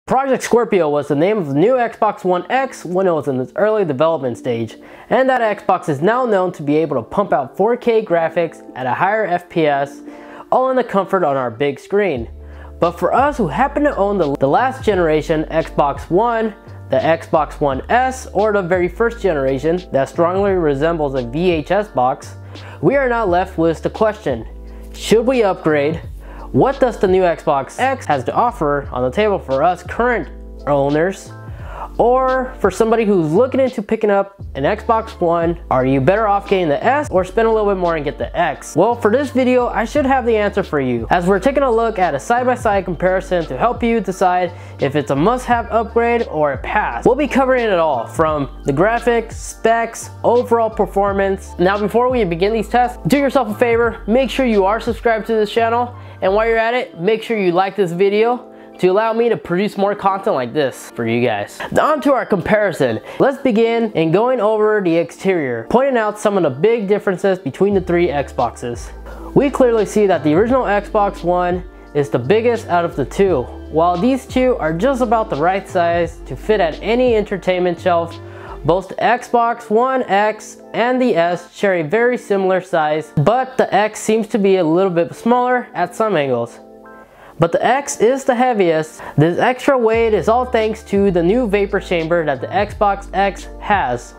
Project Scorpio was the name of the new Xbox One X when it was in its early development stage, and that Xbox is now known to be able to pump out 4K graphics at a higher FPS, all in the comfort on our big screen. But for us who happen to own the last generation Xbox One, the Xbox One S, or the very first generation that strongly resembles a VHS box, we are now left with the question, should we upgrade? What does the new Xbox X has to offer on the table for us current owners? Or for somebody who's looking into picking up an Xbox One, are you better off getting the S or spend a little bit more and get the X? Well, for this video, I should have the answer for you, as we're taking a look at a side-by-side comparison to help you decide if it's a must-have upgrade or a pass. We'll be covering it all, from the graphics, specs, overall performance. Now, before we begin these tests, do yourself a favor, make sure you are subscribed to this channel, and while you're at it, make sure you like this video to allow me to produce more content like this for you guys. On to our comparison. Let's begin in going over the exterior, pointing out some of the big differences between the three Xboxes. We clearly see that the original Xbox One is the biggest out of the two, while these two are just about the right size to fit at any entertainment shelf. Both the Xbox One X and the S share a very similar size, but the X seems to be a little bit smaller at some angles. But the X is the heaviest. This extra weight is all thanks to the new vapor chamber that the Xbox X has.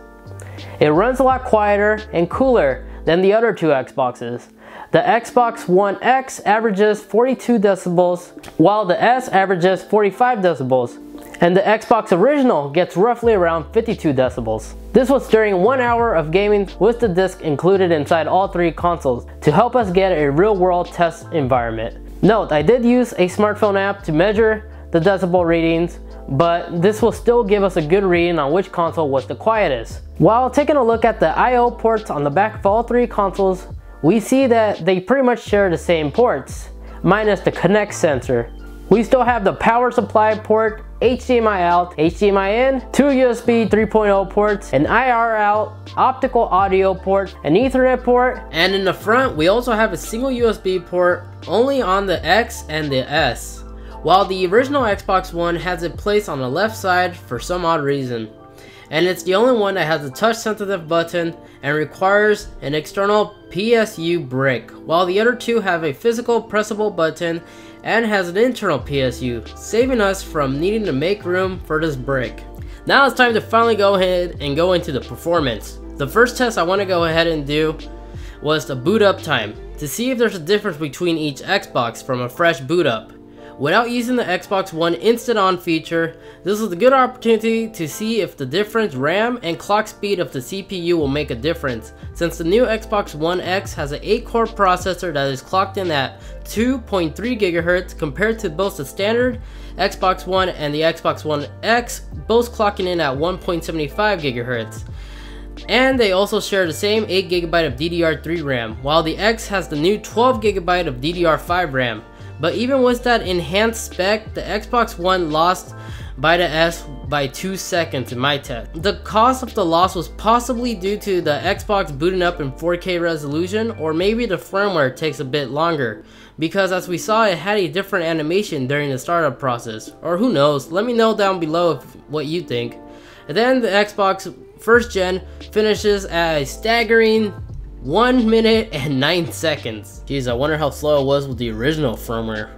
It runs a lot quieter and cooler than the other two Xboxes. The Xbox One X averages 42 decibels, while the S averages 45 decibels. And the Xbox original gets roughly around 52 decibels. This was during 1 hour of gaming with the disc included inside all three consoles to help us get a real-world test environment. Note, I did use a smartphone app to measure the decibel readings, but this will still give us a good reading on which console was the quietest. While taking a look at the I/O ports on the back of all three consoles, we see that they pretty much share the same ports, minus the Connect sensor. We still have the power supply port, HDMI out, HDMI in, two USB 3.0 ports, an IR out, optical audio port, an Ethernet port, and in the front we also have a single USB port only on the X and the S, while the original Xbox One has it placed on the left side for some odd reason. And it's the only one that has a touch sensitive button and requires an external PSU brick, while the other two have a physical pressable button and has an internal PSU, saving us from needing to make room for this brick. Now it's time to finally go ahead and go into the performance. The first test I want to go ahead and do was the boot up time, to see if there's a difference between each Xbox from a fresh boot up. Without using the Xbox One Instant On feature, this is a good opportunity to see if the different RAM and clock speed of the CPU will make a difference, since the new Xbox One X has an 8-core processor that is clocked in at 2.3 GHz compared to both the standard Xbox One and the Xbox One X, both clocking in at 1.75 GHz. And they also share the same 8GB of DDR3 RAM, while the X has the new 12GB of DDR5 RAM. But even with that enhanced spec, the Xbox One lost by the S by 2 seconds in my test. The cause of the loss was possibly due to the Xbox booting up in 4K resolution, or maybe the firmware takes a bit longer, because as we saw, it had a different animation during the startup process. Or who knows, let me know down below what you think. And then the Xbox first gen finishes at a staggering 1 minute and 9 seconds. Jeez, I wonder how slow it was with the original firmware.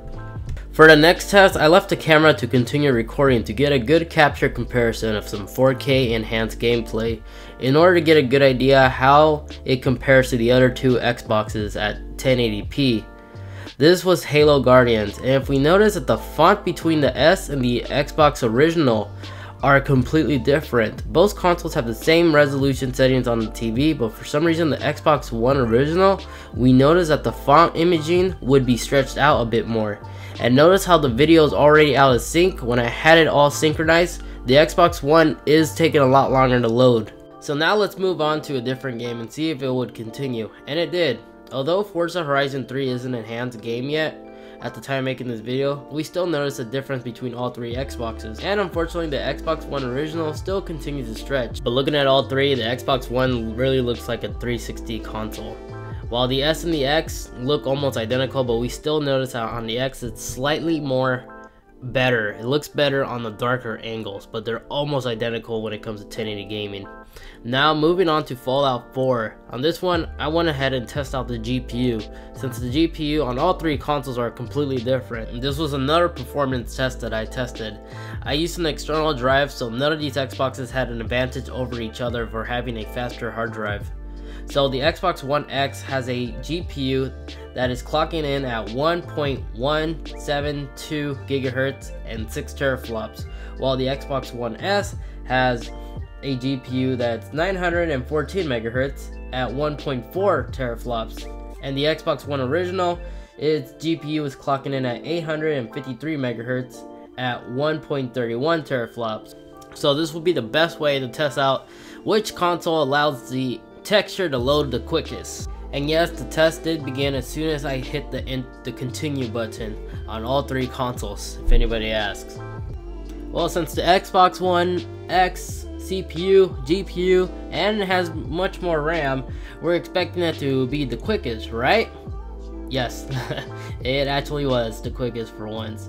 For the next test, I left the camera to continue recording to get a good capture comparison of some 4K enhanced gameplay in order to get a good idea how it compares to the other two Xboxes at 1080p. This was Halo Guardians, and if we notice that the font between the S and the Xbox original are completely different. Both consoles have the same resolution settings on the TV, but for some reason the Xbox One original, we noticed that the font imaging would be stretched out a bit more. And notice how the video is already out of sync. When I had it all synchronized, the Xbox One is taking a lot longer to load. So now let's move on to a different game and see if it would continue, and it did. Although Forza Horizon 3 isn't an enhanced game yet, at the time making this video, we still notice a difference between all three Xboxes, and unfortunately the Xbox One original still continues to stretch. But looking at all three, the Xbox One really looks like a 360 console, while the S and the X look almost identical, but we still notice how on the X it's slightly more better. It looks better on the darker angles, but they're almost identical when it comes to 1080 gaming. Now moving on to Fallout 4. On this one, I went ahead and tested out the GPU, since the GPU on all three consoles are completely different. And this was another performance test that I tested. I used an external drive, so none of these Xboxes had an advantage over each other for having a faster hard drive. So the Xbox One X has a GPU that is clocking in at 1.172 gigahertz and 6 teraflops, while the Xbox One S has a GPU that's 914 megahertz at 1.4 teraflops, and the Xbox One original, its GPU is clocking in at 853 megahertz at 1.31 teraflops. So this will be the best way to test out which console allows the texture to load the quickest. And yes, the test did begin as soon as I hit the continue button on all three consoles, if anybody asks. Well, since the Xbox One X CPU, GPU, and it has much more RAM, we're expecting it to be the quickest, right? Yes, it actually was the quickest for once.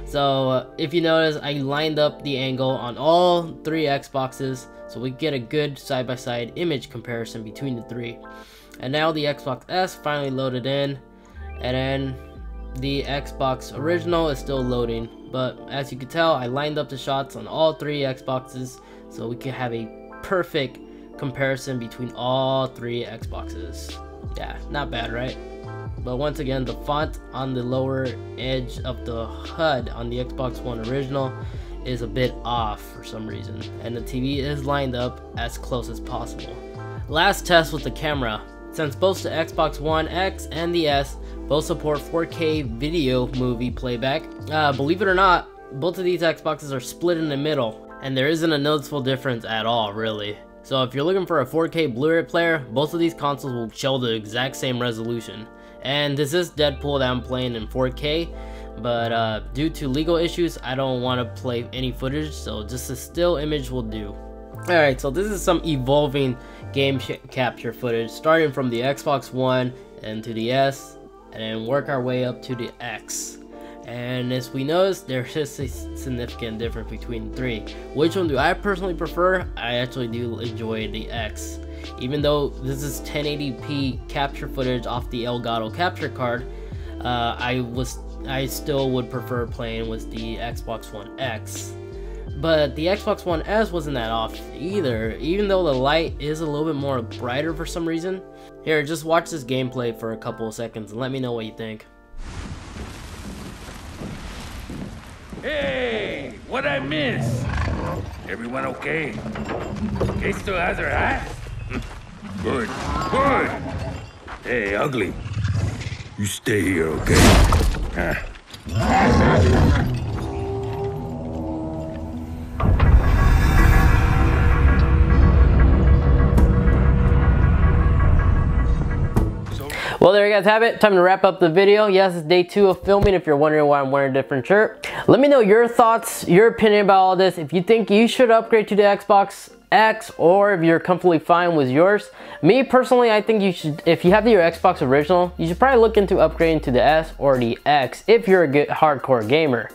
So if you notice, I lined up the angle on all three Xboxes so we get a good side-by-side image comparison between the three. And now the Xbox S finally loaded in, and then the Xbox original is still loading. But as you can tell, I lined up the shots on all three Xboxes so we can have a perfect comparison between all three Xboxes. Yeah, not bad, right? But once again, the font on the lower edge of the HUD on the Xbox One original is a bit off for some reason, and the TV is lined up as close as possible. Last test with the camera. Since both the Xbox One X and the S both support 4K video movie playback, believe it or not, both of these Xboxes are split in the middle, and there isn't a noticeable difference at all, really. So if you're looking for a 4K Blu-ray player, both of these consoles will show the exact same resolution. And this is Deadpool that I'm playing in 4K, but due to legal issues, I don't want to play any footage, so just a still image will do. Alright, so this is some evolving game capture footage, starting from the Xbox One and to the S, and then work our way up to the X. And as we notice, there's just a significant difference between the three. Which one do I personally prefer? I actually do enjoy the X. Even though this is 1080p capture footage off the Elgato capture card, I still would prefer playing with the Xbox One X. But the Xbox One S wasn't that off either, even though the light is a little bit more brighter for some reason. Here, just watch this gameplay for a couple of seconds and let me know what you think. Hey, what'd I miss? Everyone okay? Kay still has her hat? Good, good. Hey, ugly. You stay here, okay? Well, there you guys have it. Time to wrap up the video. Yes, it's day 2 of filming if you're wondering why I'm wearing a different shirt. Let me know your thoughts, your opinion about all this. If you think you should upgrade to the Xbox X or if you're comfortably fine with yours. Me personally, I think you should, if you have your Xbox original, you should probably look into upgrading to the S or the X if you're a good hardcore gamer.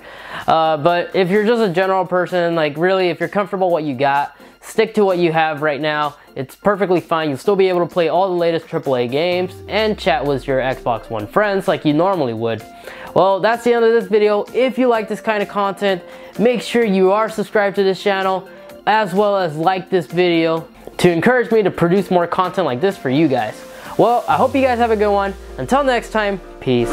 But if you're just a general person, like really, if you're comfortable what you got, stick to what you have right now. It's perfectly fine. You'll still be able to play all the latest AAA games and chat with your Xbox One friends like you normally would. Well, that's the end of this video. If you like this kind of content, make sure you are subscribed to this channel as well as like this video to encourage me to produce more content like this for you guys. Well, I hope you guys have a good one. Until next time, peace.